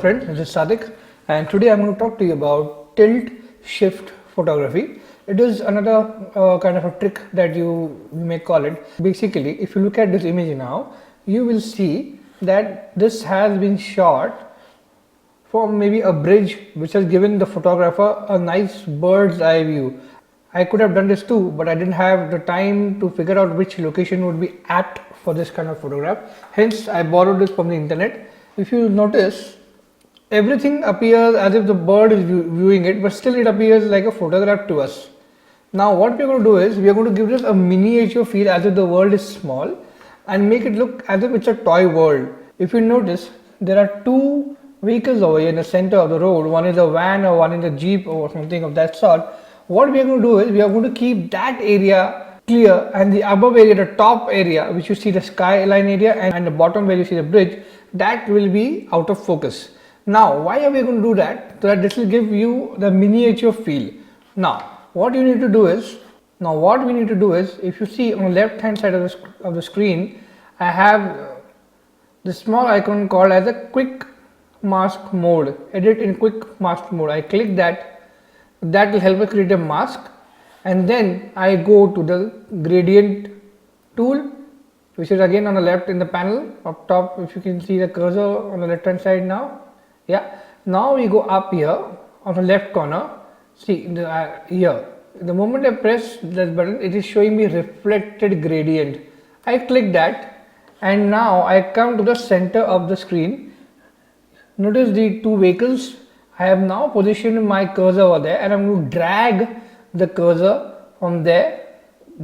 friends, this is Sadik, and today I'm going to talk to you about tilt shift photography. It is another kind of a trick that you may call it. Basically, if you look at this image now, you will see that this has been shot from maybe a bridge which has given the photographer a nice bird's eye view. I could have done this too, but I didn't have the time to figure out which location would be apt for this kind of photograph. Hence, I borrowed this from the internet. If you notice, everything appears as if the bird is viewing it, but still it appears like a photograph to us. Now what we are going to do is, we are going to give this a miniature feel as if the world is small and make it look as if it's a toy world. If you notice, there are two vehicles over here in the center of the road. One is a van or one is a jeep or something of that sort. What we are going to do is, we are going to keep that area clear, and the above area, the top area which you see the skyline area, and the bottom where you see the bridge, that will be out of focus. Now why are we going to do that? So that this will give you the miniature feel. Now what we need to do is, if you see on the left hand side of the screen, I have this small icon called as a quick mask mode, edit in quick mask mode. I click that. That will help us create a mask, and then I go to the gradient tool, which is again on the left in the panel up top. If you can see the cursor on the left hand side now, yeah. Now we go up here on the left corner. See here, the moment I press this button, it is showing me reflected gradient. I click that, and now I come to the center of the screen. Notice the two vehicles. I have now positioned my cursor over there, and I'm going to drag the cursor from there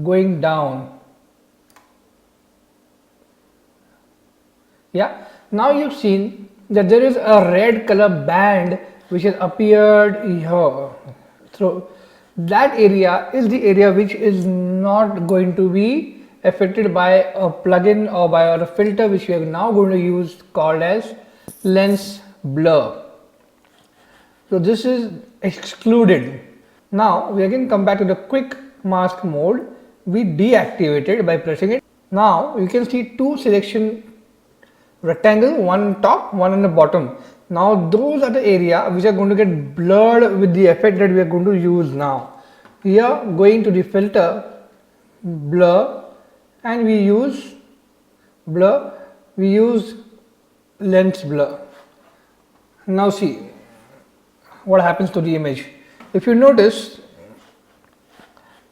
going down. Yeah, now you've seen that there is a red color band which has appeared here. So that area is the area which is not going to be affected by a plugin or by a filter which we are now going to use, called as lens blur. So this is excluded. Now we again come back to the quick mask mode. We deactivate it by pressing it. Now you can see two selection rectangle, one on top, one on the bottom. Now those are the area which are going to get blurred with the effect that we are going to use now. Here, going to the filter, blur, and we use lens blur. Now see what happens to the image. If you notice,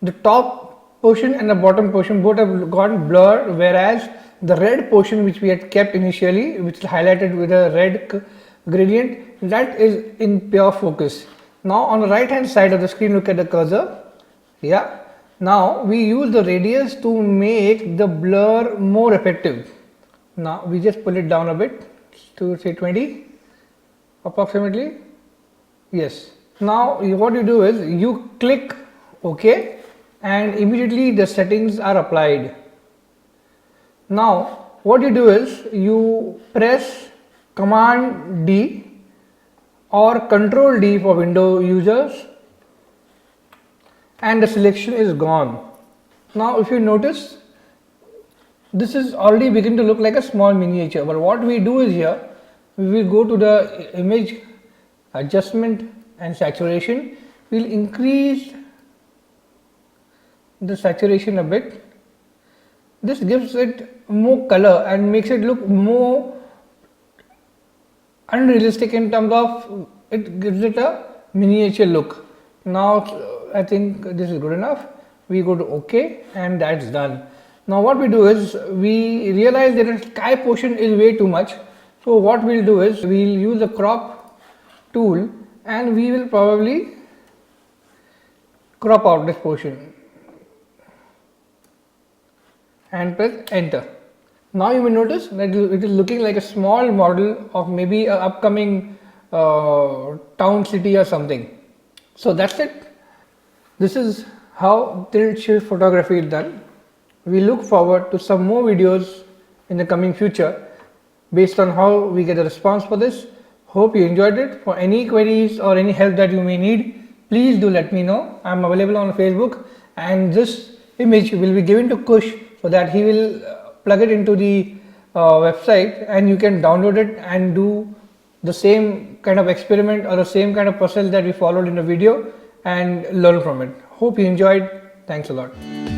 the top portion and the bottom portion both have gone blurred, whereas the red portion which we had kept initially, which is highlighted with a red gradient, that is in pure focus. Now on the right hand side of the screen, look at the cursor. Yeah, now we use the radius to make the blur more effective. Now we just pull it down a bit to say 20 approximately. Yes. Now what you do is, you click OK, and immediately the settings are applied. Now what you do is, you press Command D or Control D for Windows users, and the selection is gone. Now if you notice, this is already beginning to look like a small miniature, but what we do is, here we will go to the image adjustment and saturation. We will increase the saturation a bit. This gives it more color and makes it look more unrealistic in terms of, it gives it a miniature look. Now I think this is good enough. We go to OK, and that's done. Now what we do is, we realize that the sky portion is way too much. So what we'll do is, we'll use the crop tool, and we will probably crop out this portion and press enter. Now you will notice that it is looking like a small model of maybe an upcoming town, city or something. So that's it. This is how tilt shift photography is done. We look forward to some more videos in the coming future based on how we get a response for this. Hope you enjoyed it. For any queries or any help that you may need, please do let me know. I am available on Facebook, and this image will be given to Kush so that he will plug it into the website, and you can download it and do the same kind of experiment or the same kind of process that we followed in the video and learn from it. Hope you enjoyed. Thanks a lot.